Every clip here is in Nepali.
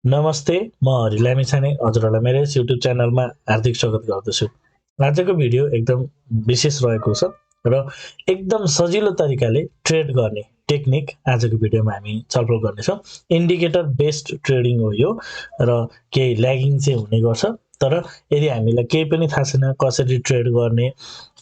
नमस्ते, म लामिछाने हजुरहरूलाई मेरो यस युट्युब च्यानलमा हार्दिक स्वागत गर्दछु। आजको भिडियो एकदम विशेष रहेको छ र एकदम सजिलो तरिकाले ट्रेड गर्ने टेक्निक आजको भिडियोमा हामी छलफल गर्नेछौँ। इन्डिकेटर बेस्ड ट्रेडिङ हो यो र केही ल्यागिङ चाहिँ हुने गर्छ। तर यदि हामीलाई केही पनि थाहा छैन कसरी ट्रेड गर्ने,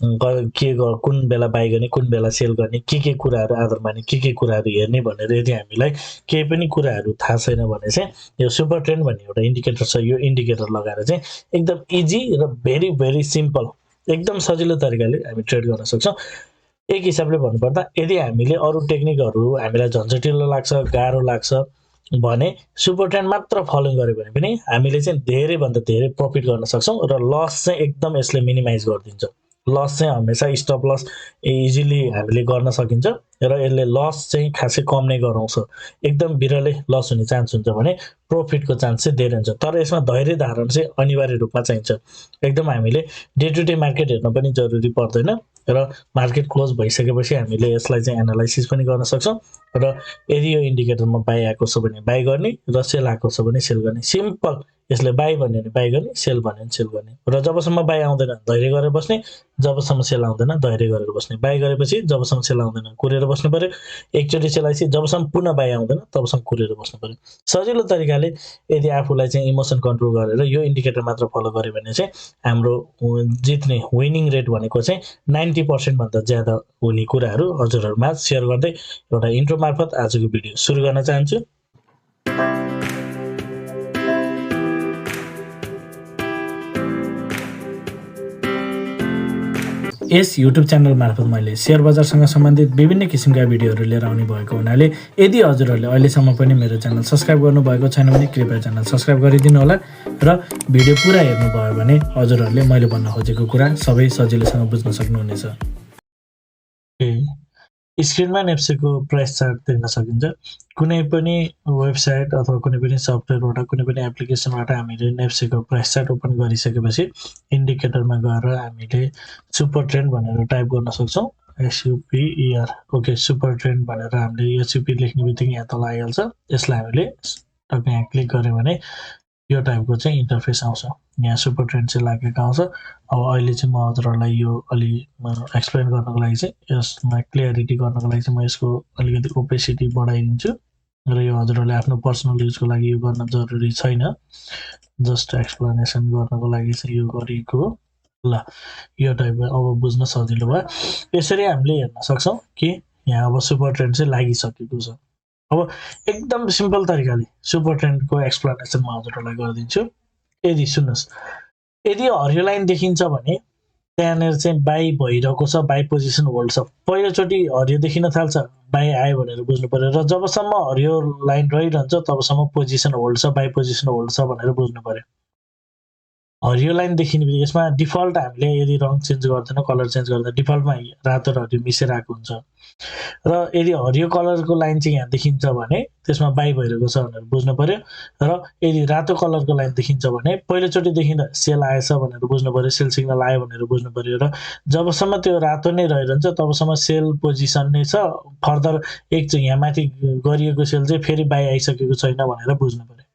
कुन बेला बाई गर्ने, कुन बेला सेल गर्ने, के कुराहरू आधार माने के कुराहरू हेर्ने भनेर यदि हामीलाई केही पनि कुराहरू थाहा छैन भने चाहिँ यो सुपर ट्रेन्ड भन्ने एउटा इन्डिकेटर छ। यो इन्डिकेटर लगाएर चाहिँ एकदम इजी र भेरी भेरी सिम्पल एकदम सजिलो तरिकाले हामी ट्रेड गर्न सक्छौँ। एक हिसाबले भन्नुपर्दा यदि हामीले अरू टेक्निकहरू हामीलाई झन्झटिलो लाग्छ, गाह्रो लाग्छ भने सुपर ट्रेन्ड मात्र फलो गर्यो भने पनि हामीले चाहिँ धेरैभन्दा धेरै प्रफिट गर्न सक्छौँ र लस चाहिँ एकदम यसले मिनिमाइज गरिदिन्छ। लस चाहिँ हमेसा स्टप लस इजिली हामीले गर्न सकिन्छ र यसले लस चाहिँ खासै कम नै गराउँछ। एकदम बिरलै लस हुने चान्स हुन्छ भने प्रफिटको चान्स चाहिँ धेरै हुन्छ। तर यसमा धैर्य धारण चाहिँ अनिवार्य रूपमा चाहिन्छ। एकदम हामीले डे टु डे मार्केट हेर्न पनि जरुरी पर्दैन र मार्केट क्लोज भइसकेपछि हामीले यसलाई चाहिँ एनालाइसिस पनि गर्न सक्छौँ र यदि यो इन्डिकेटरमा बाई आएको छ भने बाई गर्ने र सेल आएको छ भने सेल गर्ने। सिम्पल, यसले बाई भन्यो भने बाई गर्ने, सेल भन्यो भने सेल गर्ने र जबसम्म बाई आउँदैन धैर्य गरेर बस्ने, जबसम्म सेल आउँदैन धैर्य गरेर बस्ने। बाई गरेपछि जबसम्म सेल आउँदैन कुरेर बस्नु पर्यो, एकचोटि सेल आएपछि जबसम्म पुनः बाई आउँदैन तबसम्म कुरेर बस्नु पर्यो। सजिलो तरिकाले यदि आफूलाई चाहिँ इमोसन कन्ट्रोल गरेर यो इन्डिकेटर मात्र फलो गर्यो भने चाहिँ हाम्रो जित्ने विनिङ रेट भनेको चाहिँ 90% भन्दा ज्यादा हुने कुराहरू हजुरहरूमा सेयर गर्दै एउटा इन्ट्रो मार्फत आजको भिडियो सुरु गर्न चाहन्छु। यस युट्युब च्यानल मार्फत मैले सेयर बजारसँग सम्बन्धित विभिन्न किसिमका भिडियोहरू लिएर आउने भएको हुनाले यदि हजुरहरूले अहिलेसम्म पनि मेरो च्यानल सब्सक्राइब गर्नुभएको छैन भने कृपया च्यानल सब्सक्राइब गरिदिनु होला र भिडियो पुरा हेर्नुभयो भने हजुरहरूले मैले भन्न खोजेको कुरा सबै सजिलैसँग बुझ्न सक्नुहुनेछ। स्क्रिनमा नेप्सेको प्राइस चार्ट देख्न सकिन्छ। कुनै पनि वेबसाइट अथवा कुनै पनि सफ्टवेयरबाट कुनै पनि एप्लिकेसनबाट हामीले नेप्सेको प्राइस चार्ट ओपन गरिसकेपछि इन्डिकेटरमा गएर हामीले सुपर ट्रेन्ड भनेर टाइप गर्न सक्छौँ। SUPER ओके, सुपर ट्रेन्ड भनेर हामीले SUP लेख्ने बित्तिकै यहाँ तल आइहाल्छ। यसलाई हामीले टक्क यहाँ क्लिक गऱ्यौँ भने यो टाइपको चाहिँ इन्टरफेस आउँछ। यहाँ सुपर ट्रेन्ड चाहिँ लागेको आउँछ। अब अहिले चाहिँ म हजुरहरूलाई यो अलि एक्सप्लेन गर्नको लागि चाहिँ यसमा क्लियरिटी गर्नको लागि चाहिँ म यसको अलिकति ओपेसिटी बढाइदिन्छु र यो हजुरहरूले आफ्नो पर्सनल युजको लागि यो गर्न जरुरी छैन, जस्ट एक्सप्लेनेसन गर्नको लागि चाहिँ यो गरिएको हो। ल, यो टाइपको अब बुझ्न सजिलो भयो। यसरी हामीले हेर्न सक्छौँ कि यहाँ अब सुपर ट्रेन्ड चाहिँ लागिसकेको छ। अब एकदम सिम्पल तरिकाले सुपर ट्रेन्डको एक्सप्लेनेसन म हजुरहरूलाई गरिदिन्छु। यदि सुन्नुहोस्, यदि हरियो लाइन देखिन्छ भने त्यहाँनिर चाहिँ बाई भइरहेको छ, बाई पोजिसन होल्ड छ। पहिलोचोटि हरियो देखिन थाल्छ बाई आयो भनेर बुझ्नु पर्यो र जबसम्म हरियो लाइन रहिरहन्छ तबसम्म पोजिसन होल्ड छ, बाई पोजिसन होल्ड छ भनेर बुझ्नु पर्यो। हरियो लाइन देखिने बित्तिकै यसमा डिफल्ट हामीले यदि रङ चेन्ज गर्दैन, कलर चेन्ज गर्दैन, डिफल्टमा रातो र हरियो मिसेर आएको हुन्छ र यदि हरियो कलरको लाइन चाहिँ यहाँ देखिन्छ भने त्यसमा बाई भइरहेको छ भनेर बुझ्नु पर्यो र यदि रातो कलरको लाइन देखिन्छ भने पहिलोचोटि देखिँदा सेल आएछ भनेर बुझ्नु पर्यो, सेल सिग्नल आयो भनेर बुझ्नु पर्यो र जबसम्म त्यो रातो नै रहिरहन्छ तबसम्म सेल पोजिसन नै छ। फर्दर एक चाहिँ यहाँ माथि गरिएको सेल चाहिँ फेरि बाई आइसकेको छैन भनेर बुझ्नु पर्यो।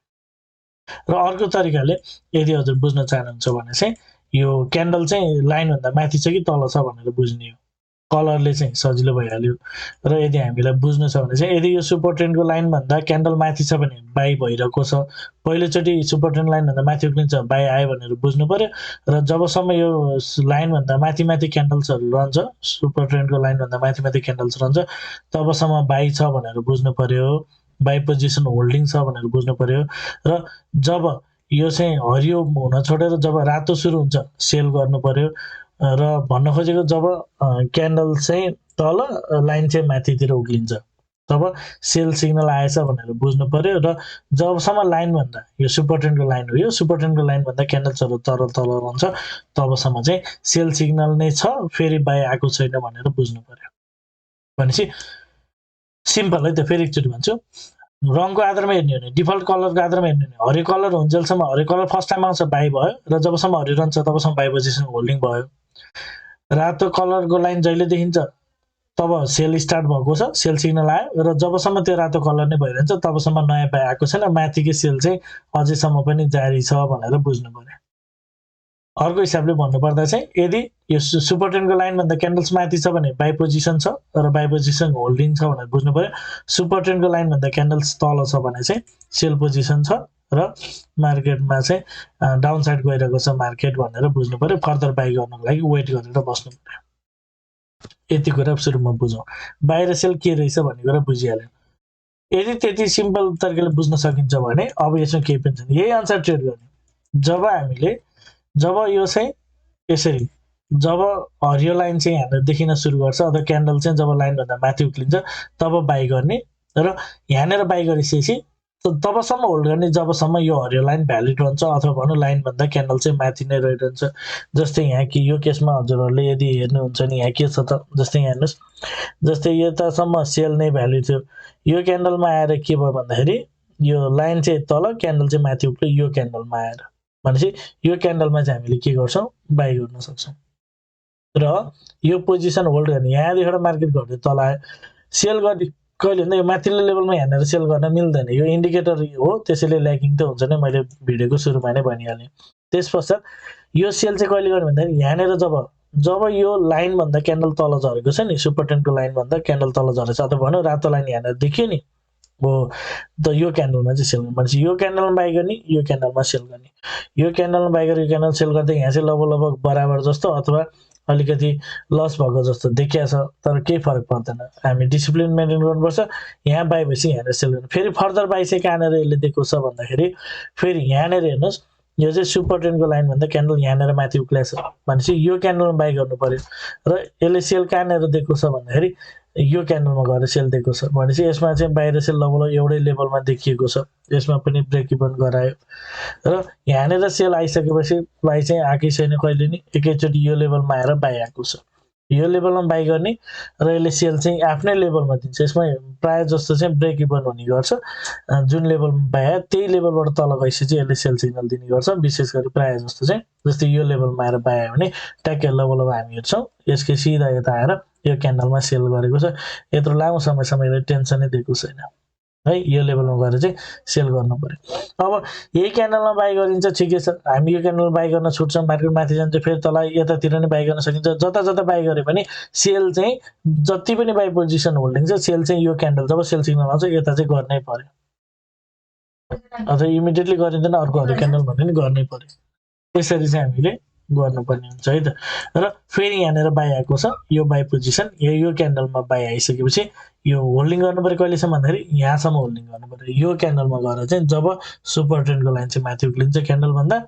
र अर्को तरिकाले यदि हजुर बुझ्न चाहनुहुन्छ भने चाहिँ यो क्यान्डल चाहिँ लाइनभन्दा माथि छ कि तल छ भनेर बुझ्ने हो। कलरले चाहिँ सजिलो भइहाल्यो। र यदि हामीलाई बुझ्नु छ भने चाहिँ यदि यो सुपर ट्रेन्डको लाइनभन्दा क्यान्डल माथि छ भने बाई भइरहेको छ, पहिलोचोटि सुपर ट्रेन्ड लाइनभन्दा माथि उक्लिन्छ बाई आयो भनेर बुझ्नु पर्यो र जबसम्म यो लाइनभन्दा माथि माथि क्यान्डल्सहरू रहन्छ, सुपर ट्रेन्डको लाइनभन्दा माथि माथि क्यान्डल्स रहन्छ तबसम्म बाई छ भनेर बुझ्नु पर्यो, बाई पोजिसन होल्डिङ छ भनेर बुझ्नु पर्यो र जब यो चाहिँ हरियो हुन छोडेर जब रातो सुरु हुन्छ सेल गर्नु पर्यो र भन्न खोजेको जब क्यान्डल चाहिँ तल लाइन चाहिँ माथितिर उक्लिन्छ तब सेल सिग्नल आएछ भनेर बुझ्नु पर्यो र जबसम्म लाइनभन्दा यो सुपर ट्रेन्डको लाइन हो, यो सुपर ट्रेन्डको लाइनभन्दा क्यान्डल्सहरू तल रहन्छ तबसम्म चाहिँ सेल सिग्नल नै छ, फेरि बाई आएको छैन भनेर बुझ्नु पर्यो। भनेपछि सिम्पल है त, फेरि एकचोटि भन्छु। रङको आधारमा हेर्ने हो भने डिफल्ट कलरको आधारमा हेर्ने हो भने हरियो कलर हुन्जेलसम्म हरियो कलर फर्स्ट टाइम आउँछ बाई भयो र जबसम्म हरियो रहन्छ तबसम्म बाई पोजिसन होल्डिङ भयो। रातो कलरको लाइन जहिले देखिन्छ तब सेल स्टार्ट भएको छ, सेल सिग्नल आयो र जबसम्म त्यो रातो कलर नै भइरहन्छ तबसम्म नयाँ बाई आएको छैन, माथिकै सेल चाहिँ अझैसम्म पनि जारी छ भनेर बुझ्नु पर्यो। अर्को हिसाबले भन्नुपर्दा चाहिँ यदि यो सुपर ट्रेन्डको लाइनभन्दा क्यान्डल्स माथि छ भने बाई पोजिसन छ र बाई पोजिसन होल्डिङ छ भनेर बुझ्नु पर्यो। सुपर ट्रेन्डको लाइनभन्दा क्यान्डल्स तल छ भने चाहिँ सेल पोजिसन छ र मार्केटमा चाहिँ डाउन साइड गइरहेको छ मार्केट भनेर बुझ्नु पर्यो। फर्दर बाई गर्नको लागि वेट गरेर बस्नु पर्यो। यति कुरा सुरुमा बुझौँ। बाहिर सेल के रहेछ भन्ने कुरा बुझिहाल्यो। यदि त्यति सिम्पल तरिकाले बुझ्न सकिन्छ भने अब यसमा केही पनि छैन, यही अनुसार ट्रेड गर्ने। जब यो चाहिँ यसरी जब हरियो लाइन चाहिँ यहाँनिर देखिन सुरु गर्छ अथवा क्यान्डल चाहिँ जब लाइनभन्दा माथि उक्लिन्छ तब बाई गर्ने र यहाँनिर बाई गरिसकेपछि तबसम्म होल्ड गर्ने जबसम्म यो हरियो लाइन भ्यालिड रहन्छ अथवा भनौँ लाइनभन्दा क्यान्डल चाहिँ माथि नै रहिरहन्छ। जस्तै यहाँ कि यो केसमा हजुरहरूले यदि हेर्नुहुन्छ नि यहाँ के छ त, जस्तै यहाँ हेर्नुहोस्, जस्तै यतासम्म सेल नै भ्यालिड थियो, यो क्यान्डलमा आएर के भयो भन्दाखेरि यो लाइन चाहिँ तल क्यान्डल चाहिँ माथि उक्ल्यो यो क्यान्डलमा आएर, भनेपछि यो क्यान्डलमा चाहिँ हामीले के गर्छौँ बाई गर्न सक्छौँ र यो पोजिसन होल्ड गर्ने। यहाँदेखिबाट मार्केट घट्यो तल आयो, सेल गर्ने कहिले भन्दा यो माथिल्लो लेभलमा यहाँनिर सेल गर्न मिल्दैन, यो इन्डिकेटर हो त्यसैले ल्यागिङ त हुन्छ नै, मैले भिडियोको सुरुमा नै भनिहालेँ। त्यस पश्चात यो सेल चाहिँ कहिले गर्ने भन्दाखेरि यहाँनिर जब यो लाइनभन्दा क्यान्डल तल झरेको छ नि, सुपर ट्रेन्डको लाइनभन्दा क्यान्डल तल झरेछ अथवा भनौँ रातो लाइन यहाँनिर देखियो नि, हो त यो क्यान्डलमा चाहिँ सेल गर्ने। भनेपछि यो क्यान्डलमा बाई गर्ने, यो क्यान्डलमा सेल गर्ने, यो क्यान्डलमा बाई गरेर यो क्यान्डल सेल गर्दा यहाँ चाहिँ लगभग बराबर जस्तो अथवा अलिकति लस भएको जस्तो देखिया छ, तर केही फरक पर्दैन। हामी डिसिप्लिन मेन्टेन गर्नुपर्छ। यहाँ बाई भएपछि यहाँनिर सेल गर्नु। फेरि फर्दर बाई चाहिँ कहाँनिर यसले दिएको छ भन्दाखेरि फेरि यहाँनिर हेर्नुहोस्, यो चाहिँ सुपर ट्रेन्डको लाइनभन्दा क्यान्डल यहाँनिर माथि उक्लिएको छ भनेपछि यो क्यान्डलमा बाई गर्नु पर्यो र यसले सेल कहाँनिर दिएको छ भन्दाखेरि यो क्यान्डलमा गएर सेल दिएको छ भनेपछि यसमा चाहिँ बाहिर सेल लगभग एउटै लेभलमा देखिएको छ, यसमा पनि ब्रेक इभन गरायो र यहाँनिर सेल आइसकेपछि बाई चाहिँ आएकै छैन कहिले नि, एकैचोटि यो लेभलमा आएर बाई आएको छ। यो लेभलमा बाई गर्ने र यसले सेल चाहिँ आफ्नै लेभलमा दिन्छ। यसमा प्राय जस्तो चाहिँ ब्रेक इभन हुने गर्छ, जुन लेभलमा बाई आयो त्यही लेभलबाट तल गएपछि यसले सेल सिग्नल दिने गर्छ। विशेष गरी प्राय जस्तो चाहिँ जस्तै यो लेभलमा आएर बाई आयो भने ट्याक्कै लगभग हामी हेर्छौँ यसकै सिधा यता आएर यो क्यान्डलमा सेल गरेको छ, यत्रो लामो समयसम्म टेन्सनै दिएको छैन है, यो लेभलमा गएर चाहिँ सेल गर्नु पर्यो। अब यही क्यान्डलमा बाई गरिन्छ ठिकै छ, हामी यो क्यान्डलमा बाई गर्न छुट्छौँ, मार्केट माथि जान्छ फेरि तल यतातिर नै बाई गर्न सकिन्छ। जता जता बाई गरे पनि सेल चाहिँ जति पनि बाई पोजिसन होल्डिङ छ सेल चाहिँ यो क्यान्डल जब सेल सिग्नल आउँछ यता चाहिँ गर्नै पर्यो, अथवा इमिडिएटली गरिँदैन अर्को हरियो क्यान्डल भने नि गर्नै पर्यो। यसरी चाहिँ हामीले गर्नुपर्ने हुन्छ है त। र फेरि यहाँनिर बाई आएको छ, यो बाई पोजिसन यो क्यान्डलमा बाई आइसकेपछि यो होल्डिङ गर्नु पर्यो कहिलेसम्म भन्दाखेरि यहाँसम्म होल्डिङ गर्नु पर्यो। यो क्यान्डलमा गएर चाहिँ जब सुपर ट्रेन्डको लाइन चाहिँ माथि उक्लिन्छ क्यान्डलभन्दा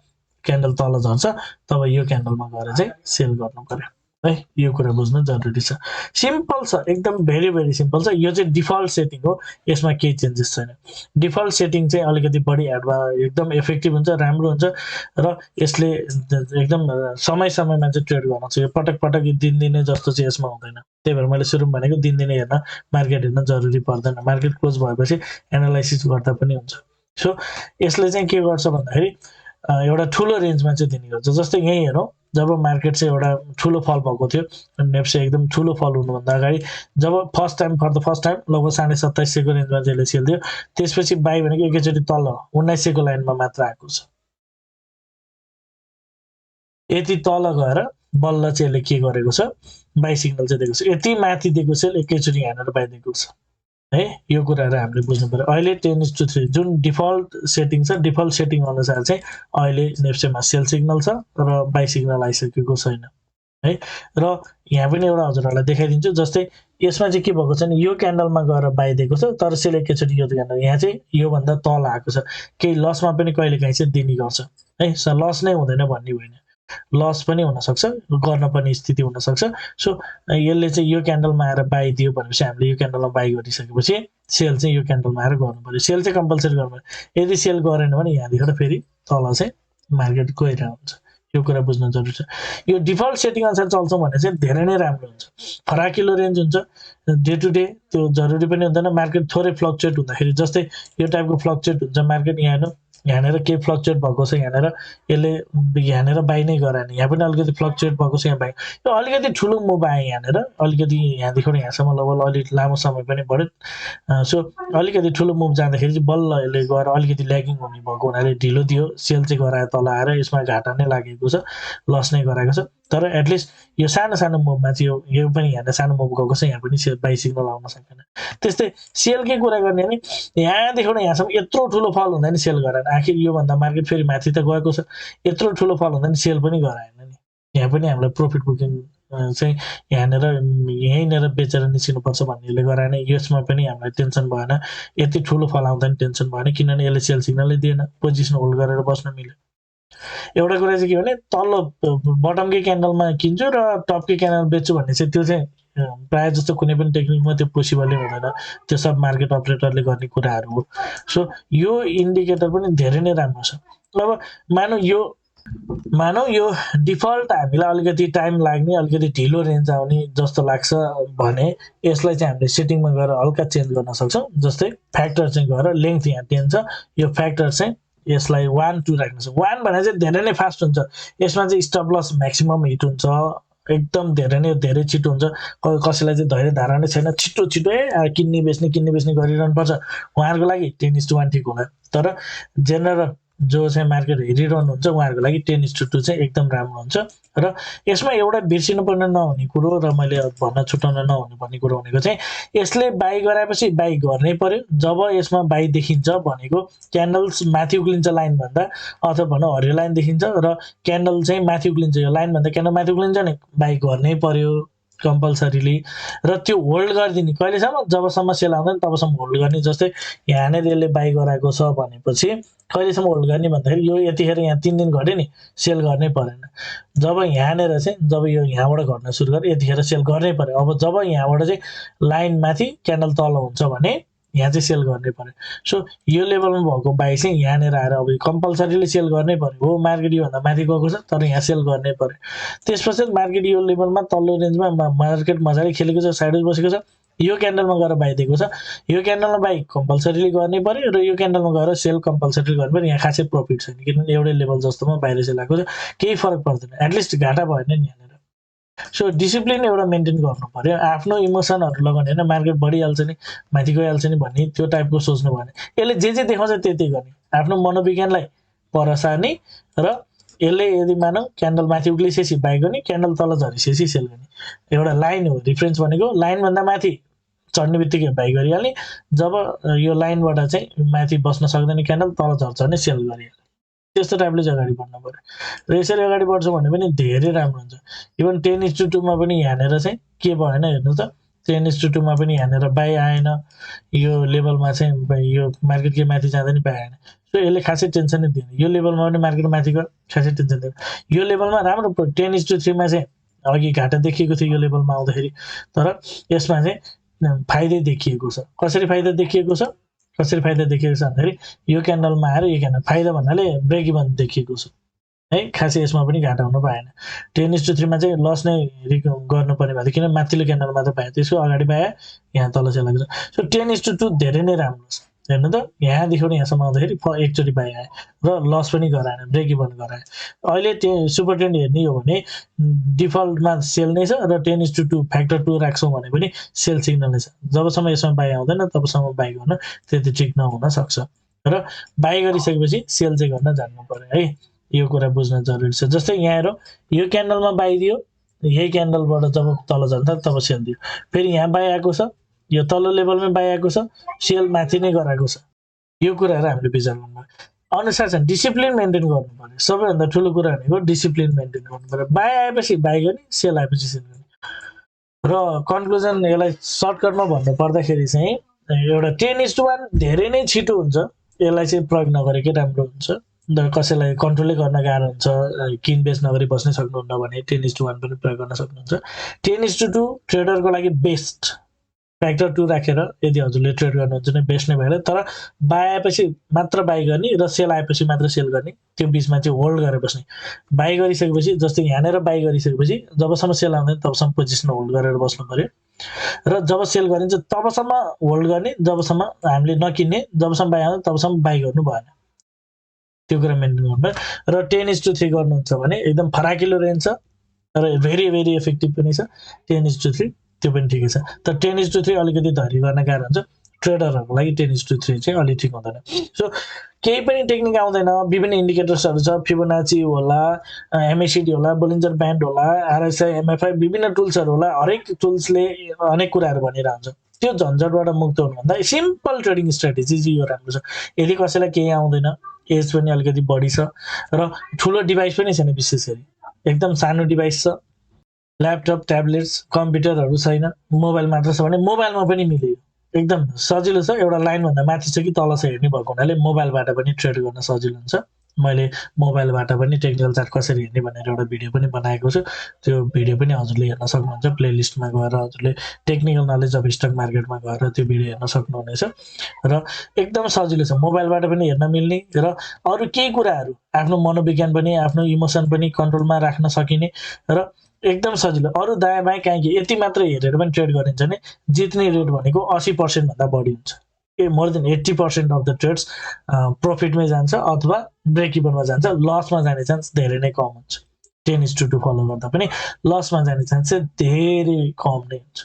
क्यान्डल तल झर्छ तब यो क्यान्डलमा गएर चाहिँ सेल गर्नु पर्यो है, यो कुरा बुझ्नु जरुरी छ। सिम्पल छ, एकदम भेरी भेरी सिम्पल छ। यो चाहिँ डिफल्ट सेटिङ हो, यसमा केही चेन्जेस छैन। डिफल्ट सेटिङ चाहिँ अलिकति बढी एकदम इफेक्टिभ हुन्छ, राम्रो हुन्छ र यसले एकदम समय समयमा चाहिँ ट्रेड गर्न सक्छ। पटक पटक दिनदिनै जस्तो चाहिँ यसमा हुँदैन। त्यही भएर मैले सुरुमा भनेको दिनदिनै हेर्न मार्केट हेर्न जरुरी पर्दैन, मार्केट क्लोज भएपछि एनालाइसिस गर्दा पनि हुन्छ। सो यसले चाहिँ के गर्छ भन्दाखेरि एउटा ठुलो रेन्जमा चाहिँ दिने गर्छ। जस्तै यही हेरौँ, जब मार्केट चाहिँ एउटा ठुलो फल भएको थियो, नेप्से एकदम ठुलो फल हुनुभन्दा अगाडि जब फर द फर्स्ट टाइम लगभग 2750 को रेन्जमा चाहिँ सेल दियो, त्यसपछि बाई भनेको एकैचोटि तल 1900 को लाइनमा मात्र आएको छ। यति तल गएर बल्ल चाहिँ यसले के गरेको छ, बाई सिग्नल चाहिँ दिएको छ। यति माथि दिएको सेल एकैचोटि यहाँनिर बाई दिएको छ है, यो कुराहरू हामीले बुझ्नु पर्यो। अहिले 10:3 जुन डिफल्ट सेटिङ छ, डिफल्ट सेटिङ अनुसार चाहिँ अहिले नेप्सेमा सेल सिग्नल छ र बाई सिग्नल आइसकेको छैन है। र यहाँ पनि एउटा हजुरहरूलाई देखाइदिन्छु, जस्तै यसमा चाहिँ के भएको छ नि, यो क्यान्डलमा गएर बाई दिएको छ तर सेल एकैचोटि यो क्यान्डल यहाँ चाहिँ योभन्दा तल आएको छ। केही लसमा पनि कहिलेकाहीँ चाहिँ दिने गर्छ है, लस नै हुँदैन भन्ने होइन, लस पनि हुनसक्छ, गर्न पर्ने स्थिति हुनसक्छ। सो यसले चाहिँ यो क्यान्डलमा आएर बाई दियो भनेपछि हामीले यो क्यान्डलमा बाई गरिसकेपछि सेल चाहिँ यो क्यान्डलमा आएर गर्नु पर्यो। सेल चाहिँ कम्पलसरी गर्नु पर्यो। यदि सेल गरेन भने यहाँदेखि फेरि तल चाहिँ मार्केट गइरहेको हुन्छ। यो कुरा बुझ्न जरुरी छ। यो डिफल्ट सेटिङ अनुसार चल्छौँ भने चाहिँ धेरै नै राम्रो हुन्छ। फराकिलो रेन्ज हुन्छ, डे टु डे त्यो जरुरी पनि हुँदैन। मार्केट थोरै फ्लक्चुएट हुँदाखेरि, जस्तै यो टाइपको फ्लक्चुएट हुन्छ मार्केट, यहाँ हेर्नु यहाँनिर के फ्लक्चुएट भएको छ, यहाँनिर यसले यहाँनिर बाई नै गराएन, यहाँ पनि अलिकति फ्लक्चुएट भएको छ, यहाँ बाई। यो अलिकति ठुलो मुभ आयो यहाँनिर, अलिकति यहाँदेखि यहाँसम्म लगभग अलिक लामो समय पनि बढ्यो। सो अलिकति ठुलो मुभ जाँदाखेरि चाहिँ बल्ल यसले गएर अलिकति ल्यागिङ हुने भएको हुनाले ढिलो दियो, सेल चाहिँ गरायो तल आएर, यसमा घाटा नै लागेको छ, लस नै गराएको छ। तर एटलिस्ट यो सानो सानो मुभमा चाहिँ यो पनि यहाँनिर सानो मुभ गएको छ, यहाँ पनि बाई सिग्नल आउन सकेन। त्यस्तै सेलकै कुरा गर्ने भने यहाँदेखि यहाँसम्म यत्रो ठुलो फल हुँदा नि सेल गराएन, आखिर योभन्दा मार्केट फेरि माथि त गएको छ, यत्रो ठुलो फल हुँदा नि सेल पनि गराएन नि। यहाँ पनि हामीलाई प्रफिट बुकिङ चाहिँ यहाँनिर यहीँनिर बेचेर निस्किनुपर्छ भन्नेले गराएन, यसमा पनि हामीलाई टेन्सन भएन, यति ठुलो फल आउँदा नि टेन्सन भएन, किनभने यसले सेल सिग्नलै दिएन, पोजिसन होल्ड गरेर बस्न मिल्यो। एउटा कुरा चाहिँ के भने तल्लो बटमकै क्यान्डलमा किन्छु र टपकै क्यान्डल बेच्छु भन्ने चाहिँ त्यो चाहिँ प्रायः जस्तो कुनै पनि टेक्निकमा त्यो पोसिबलै हुँदैन, त्यो सब मार्केट अपरेटरले गर्ने कुराहरू हो। सो यो इन्डिकेटर पनि धेरै नै राम्रो छ। अब मानौ यो डिफल्ट हामीलाई अलिकति टाइम लाग्ने, अलिकति ढिलो रेन्ज आउने जस्तो लाग्छ भने यसलाई चाहिँ हामीले सेटिङमा गएर हल्का चेन्ज गर्न सक्छौँ। जस्तै फ्याक्टर चाहिँ गएर लेन्थ यहाँ 10 छ, यो फ्याक्टर चाहिँ यसलाई 1 2 राख्नु छ। 1 भने चाहिँ धेरै नै फास्ट हुन्छ, यसमा चाहिँ स्टप लस म्याक्सिमम हिट हुन्छ, एकदम धेरै छिटो हुन्छ। कसैलाई चाहिँ धैर्य धारणा नै छैन, छिटो किन्ने बेच्ने गरिरहनु पर्छ, उहाँहरूको लागि 10:1 ठिक होला। तर जेनरल जो चाहिँ मार्केट हेरिरहनुहुन्छ उहाँहरूको लागि 10:2 चाहिँ एकदम राम्रो हुन्छ। र यसमा एउटा बिर्सिनुपर्ने नहुने कुरो र मैले भन्न छुटाउन नहुने भन्ने कुरो भनेको चाहिँ यसले बाई गराएपछि बाई गर्नै पर्यो। जब यसमा बाई देखिन्छ भनेको क्यान्डल्स माथि उक्लिन्छ लाइनभन्दा, अथवा भनौँ हरियो लाइन देखिन्छ र क्यान्डल चाहिँ माथि उक्लिन्छ, यो लाइनभन्दा क्यान्डल माथि उक्लिन्छ नि, बाई गर्नै पर्यो कम्पलसरीली। र त्यो होल्ड गरिदिने कहिलेसम्म, जबसम्म सेल आउँदैन तबसम्म होल्ड गर्ने। जस्तै यहाँनिर यसले बाई गराएको छ भनेपछि कहिलेसम्म होल्ड गर्ने भन्दाखेरि यो यतिखेर यहाँ 3 दिन घट्यो नि, सेल गर्नै परेन। जब यहाँनिर चाहिँ जब यो यहाँबाट घट्न सुरु गर्यो यतिखेर सेल गर्नै पर्यो। अब जब यहाँबाट चाहिँ लाइन माथि क्यान्डल तल हुन्छ भने यहाँ चाहिँ सेल गर्नै पर्यो। सो यो लेभलमा भएको बाई चाहिँ यहाँनिर आएर अब कम्पलसरीले सेल गर्नै पर्यो। हो मार्केट योभन्दा माथि गएको छ तर यहाँ सेल गर्नै पर्यो। त्यसपछि मार्केट यो लेभलमा तल्लो रेन्जमा मार्केट मजाले खेलेको छ, साइडवेज बसेको छ, यो क्यान्डलमा गएर बाई दिएको छ, यो क्यान्डलमा बाई कम्पलसरीले गर्नै पर्यो र यो क्यान्डलमा गएर सेल कम्पलसरीले गर्नु पर्यो। यहाँ खासै प्रफिट छैन किनभने एउटै लेभल जस्तोमा बाहिर सेल आएको छ, केही फरक पर्दैन, एटलिस्ट घाटा भएन नि यहाँनिर। सो डिसिप्लिन एउटा मेन्टेन गर्नु पर्यो, आफ्नो इमोसनहरू लगाउने होइन, मार्केट बढिहाल्छ नि माथि गइहाल्छ नि भन्ने त्यो टाइपको सोच्नु भएन। यसले जे देखाउँछ त्यति गर्ने, आफ्नो मनोविज्ञानलाई पर सार्ने र यसले यदि मानौ क्यान्डल माथि उक्लिसकेपछि बाई गर्ने, क्यान्डल तल झरिसकेपछि सेल गर्ने। एउटा लाइन हो रिफरेन्स भनेको, लाइनभन्दा माथि चढ्ने बित्तिकै बाई गरिहाल्ने, जब यो लाइनबाट चाहिँ माथि बस्न सक्दैन क्यान्डल तल झर्छ भने सेल गरिहाल्ने। त्यस्तो टाइपले चाहिँ अगाडि बढ्नु पर्यो र यसरी अगाडि बढ्छौँ भने पनि धेरै राम्रो हुन्छ। इभन 10:2 मा पनि यहाँनिर चाहिँ के भएन हेर्नु त, 10:2 मा पनि यहाँनिर बाई आएन, यो लेभलमा चाहिँ यो मार्केटकै माथि जाँदा नि बाई आएन। सो यसले खासै टेन्सन नै दिएन, यो लेभलमा पनि मार्केट माथि गयो खासै टेन्सन दिएन। यो लेभलमा राम्रो 10:3 मा चाहिँ अघि घाटा देखिएको थियो यो लेभलमा आउँदाखेरि, तर यसमा चाहिँ फाइदै देखिएको छ। कसरी फाइदा देखिएको छ भन्दाखेरि यो क्यान्डलमा आएर यो क्यान्डल फाइदा भन्नाले ब्रेक इभन देखिएको छ है, खासै यसमा पनि घाटा हुन पाएन। 10:3 मा चाहिँ लस नै गर्नुपर्ने भएको थियो किन माथिल्लो क्यान्डल मात्र पायो, त्यसको अगाडि पायो यहाँ तल सेल लागेको छ। सो 10:2 धेरै नै राम्रो छ। हेर्नु त यहाँदेखि यहाँसम्म आउँदाखेरि एकचोटि बाई आयो र लस पनि गराएन, ब्रेक इभन गरायो। अहिले सुपर ट्रेन्ड हेर्ने हो भने डिफल्टमा सेल नै छ र 10:2 फ्याक्टर 2 राख्छौँ भने पनि सेल सिग्नल नै छ। जबसम्म यसमा बाई आउँदैन तबसम्म बाई गर्न त्यति ठिक नहुन सक्छ र बाई गरिसकेपछि सेल चाहिँ गर्न जान्नु पर्यो है, यो कुरा बुझ्न जरुरी छ। जस्तै यहाँ हेरौँ, यो क्यान्डलमा बाई दियो, यही क्यान्डलबाट जब तल जान्छ तब सेल दियो, फेरि यहाँ बाई आएको छ, यो तल्लो लेभलमै बाई आएको छ, सेल माथि नै गराएको छ। यो कुराहरू हामीले विचार गर्नु पर्यो, अनुशासन डिसिप्लिन मेन्टेन गर्नु पर्यो। सबैभन्दा ठुलो कुरा भनेको डिसिप्लिन मेन्टेन गर्नु पर्यो। बाई आएपछि बाई गर्ने, सेल आएपछि सेल गर्ने। र कन्क्लुजन यसलाई सर्टकटमा भन्नु पर्दाखेरि चाहिँ एउटा 10:1 धेरै नै छिटो हुन्छ, यसलाई चाहिँ प्रयोग नगरेकै राम्रो हुन्छ। कसैलाई कन्ट्रोलै गर्न गाह्रो हुन्छ, किनबेच नगरी बस्नै सक्नुहुन्न भने 10:1 पनि प्रयोग गर्न सक्नुहुन्छ। 10:2 ट्रेडरको लागि बेस्ट, फ्याक्टर 2 राखेर यदि हजुरले ट्रेड गर्नुहुन्छ भने बेस्ट नै भएर, तर बाई आएपछि मात्र बाई गर्ने र सेल आएपछि मात्र सेल गर्ने, त्यो बिचमा चाहिँ होल्ड गरेर बस्ने। बाई गरिसकेपछि जस्तै यहाँनिर बाई गरिसकेपछि जबसम्म सेल आउँदैन तबसम्म पोजिसन होल्ड गरेर बस्नु पर्यो र जब सेल गरिन्छ तबसम्म होल्ड गर्ने, जबसम्म हामीले नकिन्ने, जबसम्म बाई आउँदैन तबसम्म बाई गर्नु भएन। त्यो कुरा मेन्टेन गर्नुपर्छ। र 10:3 गर्नुहुन्छ भने एकदम फराकिलो रेन्ज छ र भेरी भेरी इफेक्टिभ पनि छ। 10:3 त्यो पनि ठिकै छ। तर 10:3 अलिकति धैर्य गर्ने गाह्रो हुन्छ। ट्रेडरहरूको लागि 10:3 चाहिँ अलि ठिक हुँदैन। सो केही पनि टेक्निक आउँदैन, विभिन्न इन्डिकेटर्सहरू छ, फिबोनाची होला, एमएसिडी होला, बोलिन्जर ब्यान्ड होला, आरएसआई, एमएफआई, विभिन्न टुल्सहरू होला। हरेक टुल्सले अनेक कुराहरू भनिरहन्छ। त्यो झन्झटबाट मुक्त हुनुभन्दा सिम्पल ट्रेडिङ स्ट्राटेजी चाहिँ यो राम्रो छ। यदि कसैलाई केही आउँदैन, एज पनि अलिकति बढी छ र ठुलो डिभाइस पनि छैन, विशेष गरी एकदम सानो डिभाइस छ, ल्यापटप, ट्याब्लेट्स, कम्प्युटरहरू छैन, मोबाइल मात्र छ भने मोबाइलमा पनि मिल्यो। एकदम सजिलो छ। एउटा लाइनभन्दा माथि छ कि तल छ हेर्ने भएको हुनाले मोबाइलबाट पनि ट्रेड गर्न सजिलो हुन्छ। मैले मोबाइलबाट पनि टेक्निकल चार्ट कसरी हेर्ने भनेर एउटा भिडियो पनि बनाएको छु। त्यो भिडियो पनि हजुरले हेर्न सक्नुहुन्छ। प्लेलिस्टमा गएर हजुरले टेक्निकल नलेज अफ स्टक मार्केटमा गएर त्यो भिडियो हेर्न सक्नुहुनेछ। र एकदम सजिलो छ, मोबाइलबाट पनि हेर्न मिल्ने र अरू केही कुराहरू आफ्नो मनोविज्ञान पनि, आफ्नो इमोसन पनि कन्ट्रोलमा राख्न सकिने र एकदम सजिलो। अरू दायाँ बायाँ कहीँ के यति मात्र हेरेर पनि ट्रेड गरिन्छ भने जित्ने रेट भनेको 80% भन्दा बढी हुन्छ। More than 80% of the trades प्रफिटमै जान्छ अथवा ब्रेक इभनमा जान्छ। लसमा जाने चान्स धेरै नै कम हुन्छ। 10:2 फलो गर्दा पनि लसमा जाने चान्स चाहिँ धेरै कम नै हुन्छ।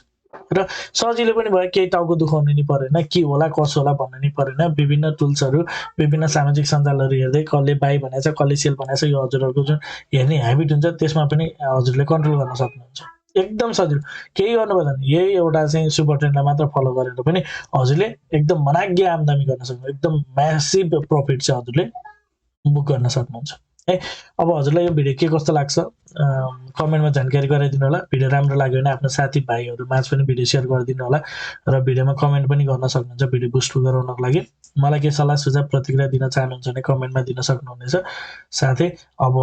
र सजिलो पनि भयो, केही टाउको दुखाउनु नि परेन, के होला कसो होला भन्नु नि परेन। विभिन्न टुल्सहरू, विभिन्न सामाजिक सञ्जालहरू हेर्दै कसले बाई भनेको छ, कसले सेल भनेको छ, यो हजुरहरूको जुन हेर्ने ह्याबिट हुन्छ त्यसमा पनि हजुरले कन्ट्रोल गर्न सक्नुहुन्छ। एकदम सजिलो, केही गर्नु पर्दैन। यही एउटा चाहिँ सुपर ट्रेन्डलाई मात्र फलो गरेर पनि हजुरले एकदम मनाग्य आम्दानी गर्न सक्नुहुन्छ। एकदम म्यासिभ प्रफिट चाहिँ हजुरले बुक गर्न सक्नुहुन्छ है। अब हजुरलाई यो भिडियो के कस्तो लाग्छ कमेन्टमा जानकारी गराइदिनु होला। भिडियो राम्रो लाग्यो भने आफ्नो साथीभाइहरू माझ पनि भिडियो सेयर गरिदिनु होला र भिडियोमा कमेन्ट पनि गर्न सक्नुहुन्छ भिडियो बुस्ट गराउनको लागि। मलाई केही सल्लाह सुझाव प्रतिक्रिया दिन चाहनुहुन्छ भने कमेन्टमा दिन सक्नुहुनेछ। साथै अब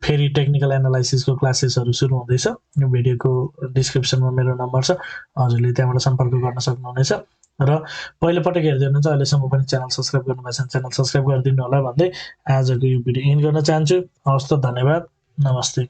फेरि टेक्निकल एनालाइसिसको क्लासेसहरू सुरु हुँदैछ। यो भिडियोको डिस्क्रिप्सनमा मेरो नम्बर छ, हजुरले त्यहाँबाट सम्पर्क गर्न सक्नुहुनेछ। र पहिलोपटक हेर्दै हुनुहुन्छ, अहिलेसम्म पनि च्यानल सब्सक्राइब गर्नुभएको छ च्यानल सब्सक्राइब गरिदिनु होला भन्दै आजको यो भिडियो एन्ड गर्न चाहन्छु। हवस् त, धन्यवाद, नमस्ते।